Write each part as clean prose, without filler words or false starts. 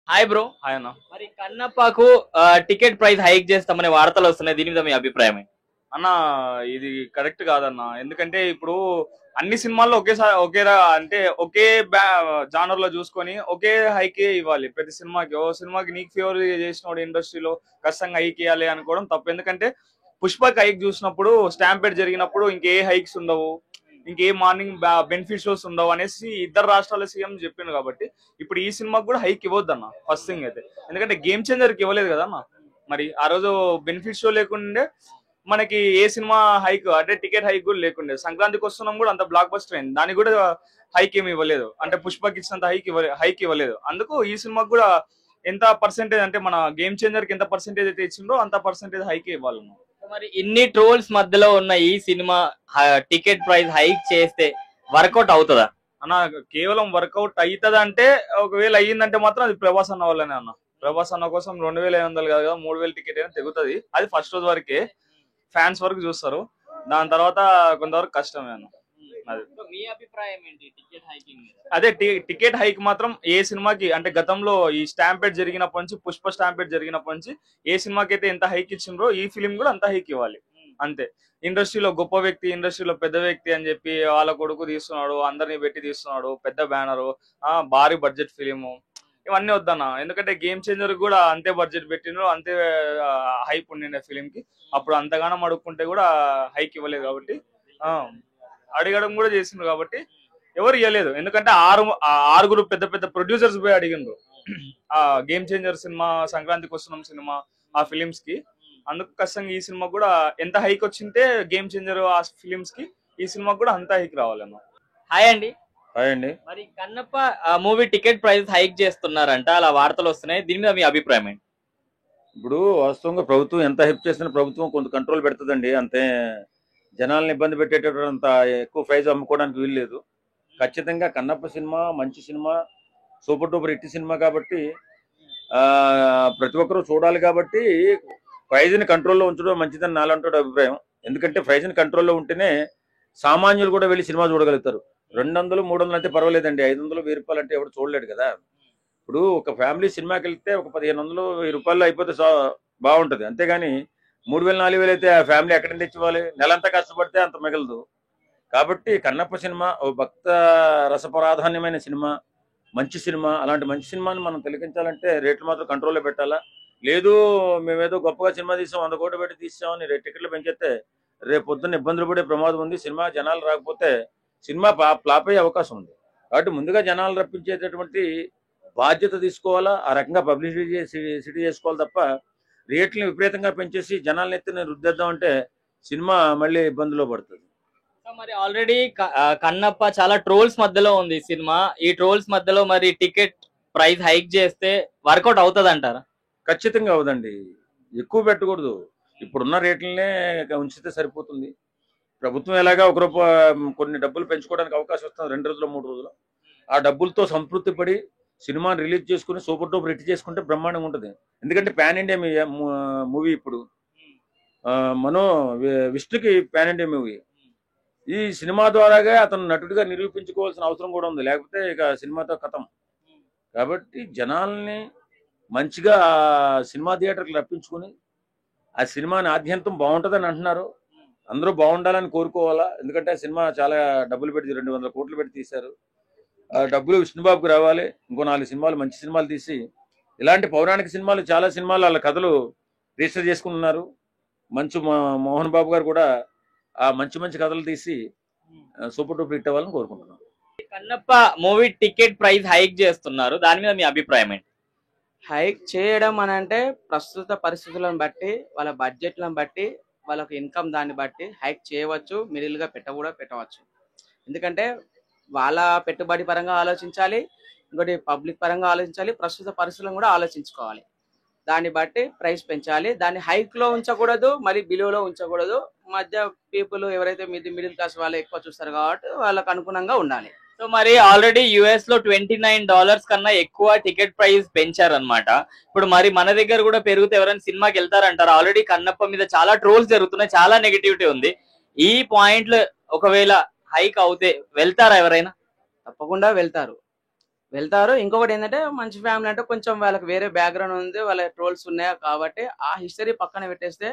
Hi bro. Hi అన్న. మరి కన్నప్పకు ticket price hike చేస్తామనే వార్తలు వస్తున్నాయి. దీని మీద మీ అభిప్రాయం ఏంటి? అన్న, ఇది కరెక్ట్ కాదన్న. ఎందుకంటే ఇప్పుడు అన్ని సినిమాల్లో అంటే ఒకే జానర్ లో చూసుకొని ఒకే హైక్ ఇవ్వాలి ప్రతి సినిమాకి. ఓ సినిమాకి నీకు ఫేవర్ చేసిన ఇండస్ట్రీలో ఖచ్చితంగా హైక్ ఇవ్వాలి అనుకోవడం తప్పు. ఎందుకంటే పుష్పక్ హైక్ చూసినప్పుడు స్టాంపేడ్ జరిగినప్పుడు ఇంకే హైక్స్ ఉండవు, ఇంకే మార్నింగ్ బెనిఫిట్ షోస్ ఉండవు అనేసి ఇద్దరు రాష్ట్రాల సీఎం చెప్పిండు. కాబట్టి ఇప్పుడు ఈ సినిమాకి కూడా హైక్ ఇవ్వద్దు అన్న, ఫస్ట్ థింగ్ అయితే. ఎందుకంటే గేమ్ చేంజర్ కి ఇవ్వలేదు కదా అన్న. మరి ఆ రోజు బెనిఫిట్ షో లేకుండే మనకి ఏ సినిమా హైక్ అంటే టికెట్ హైక్ కూడా లేకుండే. సంక్రాంతికి వస్తున్నాం కూడా అంత బ్లాక్ బస్టర్ అయింది, దానికి కూడా హైక్ ఏమి ఇవ్వలేదు. అంటే పుష్పకి ఇచ్చినంత హైక్ ఇవ్వలేదు. అందుకు ఈ సినిమాకి కూడా ఎంత పర్సెంటేజ్ అంటే మన గేమ్ చేంజర్ కి ఎంత పర్సెంటేజ్ అయితే ఇచ్చిందో అంత పర్సెంటేజ్ హైక్ ఇవ్వాలి. మరి ఇన్ని ట్రోల్స్ మధ్యలో ఉన్న ఈ సినిమా టికెట్ ప్రైస్ హైక్ చేస్తే వర్కౌట్ అవుతుందా అన్న? కేవలం వర్కౌట్ అవుతుంది అంటే, ఒకవేళ అయ్యిందంటే మాత్రం అది ప్రభాస్ అన్న వల్లనే అన్న. ప్రభాస్ అన్న కోసం 2500 కాదు కదా, 3000 టికెట్ అయినా తెగుతుంది. అది ఫస్ట్ రోజు వరకే ఫ్యాన్స్ వరకు చూస్తారు, దాని తర్వాత కొంతవరకు కష్టమే అన్న. అది మీ అభిప్రాయం ఏంటి టికెట్ హైకింగ్ మీద? అదే టికెట్ హైక్ మాత్రం ఏ సినిమాకి అంటే గతంలో ఈ స్టాంపేడ్ జరిగినప్పటి నుంచి, పుష్ప స్టాంపేడ్ జరిగినప్పటి నుంచి ఏ సినిమాకి అయితే ఎంత హైక్ ఇచ్చిండ్రో ఈ ఫిలిం కూడా అంత హైక్ ఇవ్వాలి అంతే. ఇండస్ట్రీలో గొప్ప వ్యక్తి, ఇండస్ట్రీలో పెద్ద వ్యక్తి అని చెప్పి వాళ్ళ కొడుకు తీస్తున్నాడు, అందరిని పెట్టి తీస్తున్నాడు, పెద్ద బ్యానరు, భారీ బడ్జెట్ ఫిలిము, ఇవన్నీ వద్దన్న. ఎందుకంటే గేమ్ చేంజర్ కూడా అంతే బడ్జెట్ పెట్టిండ్రు, అంతే హైప్ ఉండిండే ఫిలిం కి. అప్పుడు అంతగానం అడుక్కుంటే కూడా హైక్ ఇవ్వలేదు కాబట్టి, ఆ, అడగడం కూడా చేసిండ్రు కాబట్టి ఎవరు ఇవ్వలేదు. ఎందుకంటే ఆరుగురు పెద్ద పెద్ద ప్రొడ్యూసర్స్ పోయి అడిగిండ్రు ఆ గేమ్ చేంజర్ సినిమా, సంక్రాంతికి వస్తున్నాం సినిమా, ఆ ఫిలిమ్స్ కి. అందుకు ఖచ్చితంగా ఈ సినిమా కూడా ఎంత హైక్ వచ్చింటే గేమ్ చేంజర్ ఆ ఫిలిమ్స్ కి, ఈ సినిమా కూడా అంత హైక్ రావాలన్న. హాయ్ అండి. హాయ్ అండి. మరి Kannappa movie ticket price hike చేస్తున్నారంట, అలా వార్తలు వస్తున్నాయి. దీని మీద మీ అభిప్రాయం ఏంటి? ఇప్పుడు వాస్తవంగా ప్రభుత్వం ఎంత హెల్ప్ చేసినా ప్రభుత్వం కొంత కంట్రోల్ పెడుతుందండి. అంతే జనాలను ఇబ్బంది పెట్టేటటువంటి అంత ఎక్కువ ప్రైజ్ అమ్ముకోవడానికి వీల్లేదు. ఖచ్చితంగా కన్నప్ప సినిమా మంచి cinema, super duper hit cinema కాబట్టి ఆ ప్రతి ఒక్కరూ చూడాలి. కాబట్టి ప్రైజ్ని కంట్రోల్లో ఉంచడం మంచిదని నాలంటూ అభిప్రాయం. ఎందుకంటే ప్రైజ్ని కంట్రోల్లో ఉంటేనే సామాన్యులు కూడా వెళ్ళి సినిమా చూడగలుగుతారు. 200, 300 అయితే పర్వాలేదండి, 500, 1000 రూపాయలు అంటే ఎవరు చూడలేడు కదా. ఇప్పుడు ఒక ఫ్యామిలీ సినిమాకి వెళ్తే ఒక 1500, 1000 రూపాయలు అయిపోతే బాగుంటుంది. అంతేగాని 3000, 4000 అయితే ఆ ఫ్యామిలీ ఎక్కడి నుంచి తెచ్చివ్వాలి? నెలంతా కష్టపడితే అంత మిగలదు. కాబట్టి కన్నప్ప సినిమా ఓ భక్త రసప్రాధాన్యమైన సినిమా, మంచి సినిమా. అలాంటి మంచి సినిమాని మనం తిలకించాలంటే రేట్లు మాత్రం కంట్రోల్లో పెట్టాలా. లేదు మేమేదో గొప్పగా సినిమా తీసాం, 100 కోట్లు పెట్టి తీసామని టికెట్లు పెంచేస్తే రేపు పొద్దున్న ఇబ్బందులు పడే ప్రమాదం ఉంది. సినిమా జనాలు రాకపోతే సినిమా ఫ్లాప్ అయ్యే అవకాశం ఉంది. కాబట్టి ముందుగా జనాలు రప్పించేటటువంటి బాధ్యత తీసుకోవాలా, ఆ రకంగా పబ్లిసిటీ సిటీ చేసుకోవాలి తప్ప రేట్లను విపరీతంగా పెంచేసి జనాలను ఎత్తున రుద్దేద్దాం అంటే సినిమా మళ్ళీ ఇబ్బందులో పడుతుంది. మరి ఆల్రెడీ కన్నప్ప చాలా ట్రోల్స్ మధ్యలో ఉంది సినిమా. ఈ ట్రోల్స్ మధ్యలో మరి టికెట్ ప్రైస్ హైక్ చేస్తే వర్కౌట్ అవుతుంది అంటారా? ఖచ్చితంగా అవదండి, ఎక్కువ పెట్టకూడదు. ఇప్పుడున్న రేట్లనే ఉంచితే సరిపోతుంది. ప్రభుత్వం ఎలాగా ఒక రూపాయి కొన్ని డబ్బులు పెంచుకోవడానికి అవకాశం వస్తుంది 2 రోజులు 3 రోజులు. ఆ డబ్బులతో సంతృప్తి పడి సినిమాని రిలీజ్ చేసుకుని సూపర్ డూపర్ హిట్ చేసుకుంటే బ్రహ్మాండంగా ఉంటుంది. ఎందుకంటే పాన్ ఇండియా మూవీ ఇప్పుడు మనో విష్ణుకి పాన్ ఇండియా మూవీ. ఈ సినిమా ద్వారాగా అతను నటుడిగా నిరూపించుకోవాల్సిన అవసరం కూడా ఉంది, లేకపోతే ఇక సినిమాతో కథం. కాబట్టి జనాల్ని మంచిగా సినిమా థియేటర్కి రప్పించుకుని ఆ సినిమాని ఆద్యంతం బాగుంటుందని అంటున్నారు. అందరూ బాగుండాలని కోరుకోవాలా. ఎందుకంటే సినిమా చాలా డబ్బులు పెట్టి 200 కోట్లు పెట్టి తీశారు. ఆ డబ్బులు విష్ణుబాబుకి రావాలి. ఇంకో 4 సినిమాలు మంచి సినిమాలు తీసి, ఇలాంటి పౌరాణిక సినిమాలు చాలా సినిమాలు వాళ్ళ కథలు రిజిస్టర్ చేసుకున్నారు. మంచు మోహన్ బాబు గారు కూడా ఆ మంచి మంచి కథలు తీసి సూపర్ డూపర్ హిట్ అవ్వాలని కోరుకుంటున్నాను. Kannappa movie ticket price hike చేస్తున్నారు, దాని మీద మీ అభిప్రాయం ఏంటి? హైక్ చేయడం అని అంటే ప్రస్తుత పరిస్థితులను బట్టి, వాళ్ళ బడ్జెట్లను బట్టి, వాళ్ళకి ఇన్కమ్ దాన్ని బట్టి హైక్ చేయవచ్చు, మిడిల్గా పెట్టవచ్చు. ఎందుకంటే వాళ్ళ పెట్టుబడి పరంగా ఆలోచించాలి, ఇంకోటి పబ్లిక్ పరంగా ఆలోచించాలి, ప్రస్తుత పరిస్థితులను కూడా ఆలోచించుకోవాలి. దాన్ని బట్టి ప్రైస్ పెంచాలి. దాన్ని హైక్లో ఉంచకూడదు, మరి బిలోలో ఉంచకూడదు. మధ్య పీపుల్ ఎవరైతే మిడిల్ క్లాస్ వాళ్ళు ఎక్కువ చూస్తారు కాబట్టి వాళ్ళకు అనుగుణంగా ఉండాలి. సో మరి ఆల్రెడీ యుఎస్ లో $29 కన్నా ఎక్కువ టికెట్ ప్రైస్ పెంచారనమాట. ఇప్పుడు మరి మన దగ్గర కూడా పెరిగితే ఎవరైనా సినిమాకి వెళ్తారంటారు? ఆల్రెడీ కన్నప్ప మీద చాలా ట్రోల్స్ జరుగుతున్నాయి, చాలా నెగిటివిటీ ఉంది. ఈ పాయింట్లు ఒకవేళ హైక్ అవుతే వెళ్తారా ఎవరైనా? తప్పకుండా వెళ్తారు. వెళ్తారు. ఇంకొకటి ఏంటంటే మంచి ఫ్యామిలీ అంటే కొంచెం వాళ్ళకి వేరే బ్యాక్గ్రౌండ్ ఉంది, వాళ్ళ ట్రోల్స్ ఉన్నాయి కాబట్టి ఆ హిస్టరీ పక్కన పెట్టేస్తే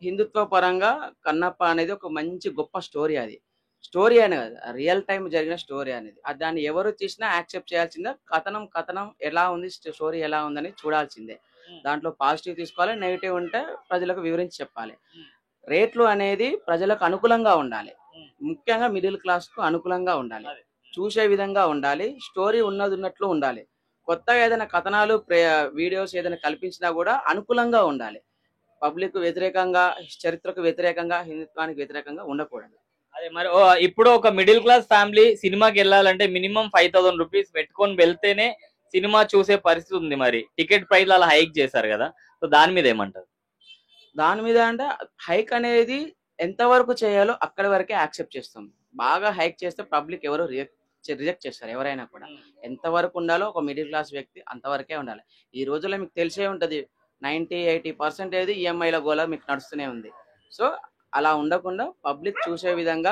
హిందుత్వ పరంగా కన్నప్ప అనేది ఒక మంచి గొప్ప స్టోరీ. అది స్టోరీ అని కాదు, రియల్ టైం జరిగిన స్టోరీ అనేది. దాన్ని ఎవరు తీసినా యాక్సెప్ట్ చేయాల్సిందే. కథనం కథనం ఎలా ఉంది, స్టోరీ ఎలా ఉందని చూడాల్సిందే. దాంట్లో పాజిటివ్ తీసుకోవాలి, నెగిటివ్ ఉంటే ప్రజలకు వివరించి చెప్పాలి. రేట్లు అనేది ప్రజలకు అనుకూలంగా ఉండాలి, ముఖ్యంగా మిడిల్ క్లాస్ కు అనుకూలంగా ఉండాలి, చూసే విధంగా ఉండాలి, స్టోరీ ఉన్నది ఉన్నట్లు ఉండాలి. కొత్తగా ఏదైనా కథనాలు వీడియోస్ ఏదైనా కల్పించినా కూడా అనుకూలంగా ఉండాలి. పబ్లిక్ వ్యతిరేకంగా, చరిత్రకు వ్యతిరేకంగా, హిందుత్వానికి వ్యతిరేకంగా ఉండకూడదు. అదే మరి ఇప్పుడు ఒక మిడిల్ క్లాస్ ఫ్యామిలీ సినిమాకి వెళ్ళాలంటే మినిమం 5,000 రూపీస్ పెట్టుకొని వెళ్తేనే సినిమా చూసే పరిస్థితి ఉంది. మరి టికెట్ ప్రైస్ అలా హైక్ చేశారు కదా, సో దాని మీద ఏమంటారు? దాని మీద అంటే హైక్ అనేది ఎంతవరకు చేయాలో అక్కడి వరకే యాక్సెప్ట్ చేస్తాం. బాగా హైక్ చేస్తే పబ్లిక్ ఎవరు రిజెక్ట్ చేస్తారు. ఎవరైనా కూడా ఎంతవరకు ఉండాలో ఒక మిడిల్ క్లాస్ వ్యక్తి అంతవరకే ఉండాలి. ఈ రోజుల్లో మీకు తెలిసే ఉంటది, 90-80% ఈఎంఐల గోల మీకు నడుస్తూనే ఉంది. సో అలా ఉండకుండా పబ్లిక్ చూసే విధంగా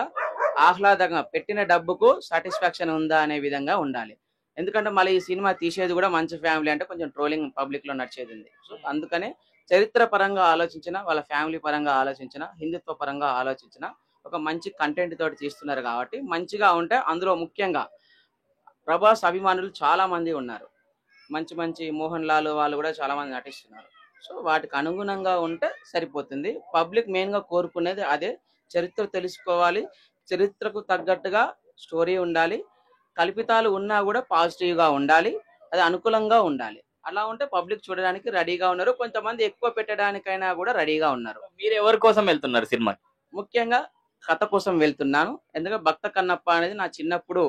ఆహ్లాదంగా, పెట్టిన డబ్బుకు సాటిస్ఫాక్షన్ ఉందా అనే విధంగా ఉండాలి. ఎందుకంటే మళ్ళీ ఈ సినిమా తీసేది కూడా మంచి ఫ్యామిలీ అంటే కొంచెం ట్రోలింగ్ పబ్లిక్ లో నడిచేది ఉంది. సో అందుకనే చరిత్ర పరంగా ఆలోచించిన, వాళ్ళ ఫ్యామిలీ పరంగా ఆలోచించిన, హిందుత్వ పరంగా ఆలోచించిన ఒక మంచి కంటెంట్ తోటి తీస్తున్నారు కాబట్టి మంచిగా ఉంటే, అందులో ముఖ్యంగా ప్రభాస్ అభిమానులు చాలా మంది ఉన్నారు. మంచి మంచి మోహన్ లాల్ వాళ్ళు కూడా చాలా మంది నటిస్తున్నారు. సో వాటికి అనుగుణంగా ఉంటే సరిపోతుంది. పబ్లిక్ మెయిన్ గా కోరుకునేది అదే, చరిత్ర తెలుసుకోవాలి, చరిత్రకు తగ్గట్టుగా స్టోరీ ఉండాలి, కల్పితాలు ఉన్నా కూడా పాజిటివ్ గా ఉండాలి, అది అనుకూలంగా ఉండాలి. అలా ఉంటే పబ్లిక్ చూడడానికి రెడీగా ఉన్నారు. కొంతమంది ఎక్కువ పెట్టడానికైనా కూడా రెడీగా ఉన్నారు. మీరు ఎవరి కోసం వెళ్తున్నారు సినిమాకి? ముఖ్యంగా కథ కోసం వెళ్తున్నాను. ఎందుకంటే భక్త కన్నప్ప అనేది నా చిన్నప్పుడు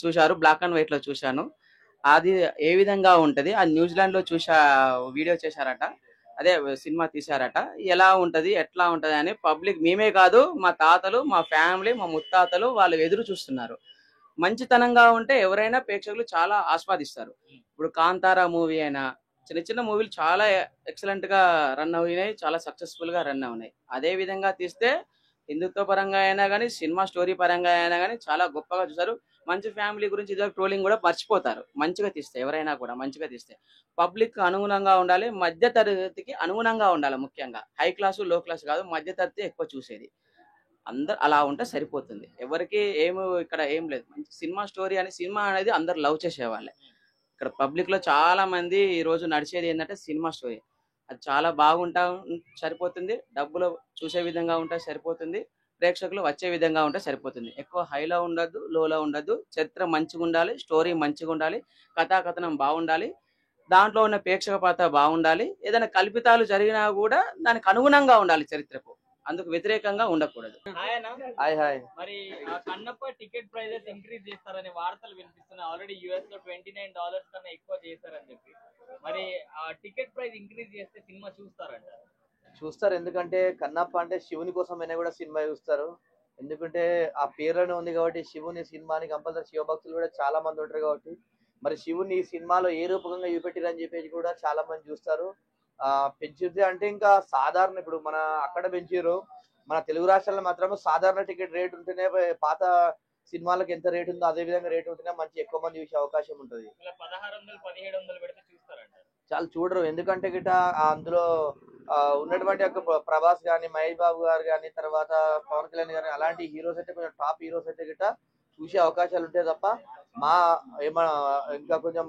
చూశారు, బ్లాక్ అండ్ వైట్ లో చూశాను. అది ఏ విధంగా ఉంటది, అది న్యూజిలాండ్ లో వీడియో చేశారట, అదే సినిమా తీశారట. ఎలా ఉంటది, ఎట్లా ఉంటది అని పబ్లిక్, మేమే కాదు మా తాతలు, మా ఫ్యామిలీ, మా ముత్తాతలు వాళ్ళు ఎదురు చూస్తున్నారు. మంచితనంగా ఉంటే ఎవరైనా ప్రేక్షకులు చాలా ఆస్వాదిస్తారు. ఇప్పుడు కాంతారా మూవీ అయినా, చిన్న చిన్న మూవీలు చాలా ఎక్సలెంట్ గా రన్ అయినాయి, చాలా సక్సెస్ఫుల్ గా రన్ అవునాయి. అదే విధంగా తీస్తే హిందుత్వ పరంగా అయినా కానీ, సినిమా స్టోరీ పరంగా అయినా కానీ చాలా గొప్పగా చూసారు. మంచి ఫ్యామిలీ గురించి ఇదే ట్రోలింగ్ కూడా మర్చిపోతారు. మంచిగా తీస్తే, ఎవరైనా కూడా మంచిగా తీస్తే పబ్లిక్ అనుగుణంగా ఉండాలి, మధ్య తరగతికి అనుగుణంగా ఉండాలి. ముఖ్యంగా హై క్లాసు లో క్లాస్ కాదు, మధ్య తరగతి ఎక్కువ చూసేది. అందరు అలా ఉంటే సరిపోతుంది. ఎవరికి ఇక్కడ ఏం లేదు. మంచి సినిమా స్టోరీ అని, సినిమా అనేది అందరు లవ్ చేసేవాళ్ళే. ఇక్కడ పబ్లిక్ లో చాలా మంది ఈ రోజు నడిచేది ఏంటంటే సినిమా స్టోరీ. అది చాలా బాగుంటా సరిపోతుంది, డబ్బులు చూసే విధంగా ఉంటే సరిపోతుంది, ప్రేక్షకులు వచ్చే విధంగా ఉంటే సరిపోతుంది. ఎక్కువ హైలో ఉండద్దు, లోలో ఉండద్దు. చరిత్ర మంచిగా ఉండాలి, స్టోరీ మంచిగా ఉండాలి, కథాకథనం బాగుండాలి, దాంట్లో ఉన్న ప్రేక్షక పాత్ర బాగుండాలి. ఏదైనా కల్పితాలు జరిగినా కూడా దానికి అనుగుణంగా ఉండాలి, చరిత్రకు అందుకు వ్యతిరేకంగా ఉండకూడదు. Hi hi. మరి కన్నప్ప టికెట్ ప్రైజెస్ ఇంక్రీజ్ చేస్తారనే వార్తలు వినిపిస్తున్నాయి. ఆల్రెడీ యుఎస్ లో $29 కన్నా ఎక్కువ చేశారని చెప్పి. మరి ఆ టికెట్ ప్రైస్ ఇంక్రీజ్ చేస్తే సినిమా చూస్తారంట? చూస్తారు, ఎందుకంటే కన్నప్ప అంటే శివుని కోసమైనా కూడా సినిమా చూస్తారు. ఎందుకంటే ఆ పేరులోనే ఉంది కాబట్టి శివుని సినిమాని కంపల్సరీ శివభక్తులు కూడా చాలా మంది ఉంటారు కాబట్టి మరి శివుని ఈ సినిమాలో ఏ రూపకంగా చూపెట్టిరని చెప్పేసి కూడా చాలా మంది చూస్తారు. పెంచితే అంటే ఇంకా సాధారణ, ఇప్పుడు మన అక్కడ పెంచారు, మన తెలుగు రాష్ట్రాల్లో మాత్రం సాధారణ టికెట్ రేట్ ఉంటేనే పాత సినిమాలకు ఎంత రేట్ ఉందో అదే విధంగా రేట్ ఉంటేనే మంచి ఎక్కువ మంది చూసే అవకాశం ఉంటుంది. 1600-1700 పెడితే చూస్తారంట? చాలా చూడరు, ఎందుకంటే గిట అందులో ఉన్నటువంటి యొక్క ప్రభాస్ గాని, మహేష్ బాబు గారు గాని, తర్వాత పవన్ కళ్యాణ్ గాని, అలాంటి హీరోస్ అయితే కొంచెం టాప్ హీరోస్ అయితే గిట చూసే అవకాశాలు ఉంటాయి తప్ప మా ఏమన్నా ఇంకా కొంచెం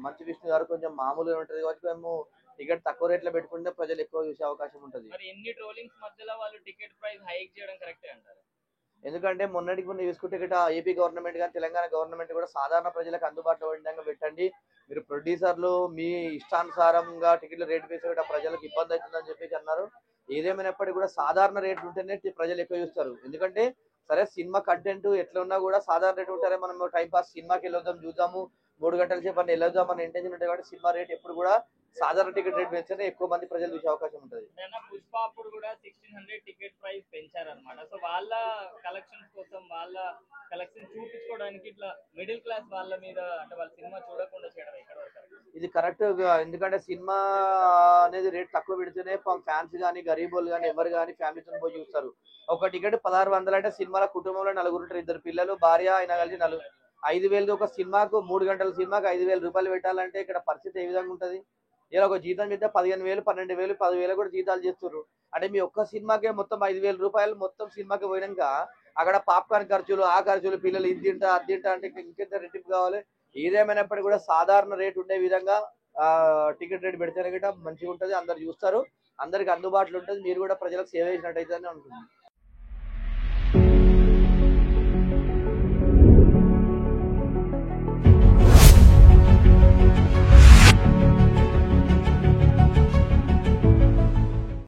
మంచి విష్ణు గారు కొంచెం మామూలుగా ఉంటది కాబట్టి మేము టికెట్ తక్కువ రేట్లో పెట్టుకుంటే ప్రజలు ఎక్కువ చూసే అవకాశం ఉంటుంది. మరి ఎన్ని ట్రోలింగ్స్ మధ్యలో వాళ్ళు టికెట్ ప్రైస్ హైక్ చేయడం కరెక్టే అంటారు? ఎందుకంటే మొన్నటికి ముందు చూసుకుంటే గిట ఏపీ గవర్నమెంట్ కానీ తెలంగాణ గవర్నమెంట్ కూడా సాధారణ ప్రజలకు అందుబాటులో విధంగా పెట్టండి, మీరు ప్రొడ్యూసర్లు మీ ఇష్టానుసారంగా టికెట్ల రేటు వేసి కూడా ప్రజలకు ఇబ్బంది అవుతుందని చెప్పేసి అన్నారు. ఏదేమైనప్పటికీ కూడా సాధారణ రేట్లు ఉంటేనే ప్రజలు ఎక్కువ చూస్తారు. ఎందుకంటే సరే సినిమా కంటెంట్ ఎట్లా ఉన్నా కూడా సాధారణ రేటు ఉంటారే, మనం టైం పాస్ సినిమాకి వెళ్ళొద్దాం, చూద్దాము, 3 గంటల సేపు అని వెళ్ళొద్దాం అని ఇంటెన్షన్ ఉంటుంది కాబట్టి సినిమా రేట్ ఎప్పుడు కూడా సాధారణ టికెట్ రేట్ పెంచితే ఎక్కువ మంది ప్రజలు చూసే అవకాశం ఉంటుంది. పుష్ప అప్పుడు కూడా 1600 టికెట్ ప్రైస్ పెంచారనమాట. సో వాళ్ళ కలెక్షన్స్ కోసం, వాళ్ళ కలెక్షన్ చూపించుకోవడానికి ఇట్లా మిడిల్ క్లాస్ వాళ్ళ మీద, అంటే వాళ్ళ సినిమా చూడకుండా చేయడం ఎక్కడ ఇది కరెక్ట్. ఎందుకంటే సినిమా అనేది రేట్ తక్కువ పెడితేనే ఫ్యాన్స్ కానీ, గరీబోళ్ళు కానీ, ఎవరు కానీ ఫ్యామిలీతో పోయి చూస్తారు. ఒక టికెట్ 1600 అంటే సినిమాల కుటుంబంలో 4 ఉంటారు, 2 పిల్లలు, భార్య అయినా కలిసి 5,000 ఒక సినిమాకు 3 గంటల సినిమాకు 5,000 రూపాయలు పెట్టాలంటే ఇక్కడ పరిస్థితి ఏ విధంగా ఉంటది? ఇలా ఒక జీతం చేస్తే 15,000, 12,000, 10,000 కూడా జీతాలు చేస్తున్నారు. అంటే మీ ఒక్క సినిమాకే మొత్తం 5,000 రూపాయలు మొత్తం సినిమాకి పోయినాక అక్కడ పాప్కార్న్ ఖర్చులు, ఆ ఖర్చులు, పిల్లలు ఇది తింటా అది తింటా అంటే ఇంకెంత రెట్టింపు కావాలి? ఏదేమైనప్పటికీ కూడా సాధారణ రేట్ ఉండే విధంగా టికెట్ రేట్ పెడితేనే గిట్ట మంచిగా ఉంటుంది, అందరు చూస్తారు, అందరికి అందుబాటులో ఉంటుంది, మీరు కూడా ప్రజలకు సేవ చేసినట్టయితే ఉంటుంది.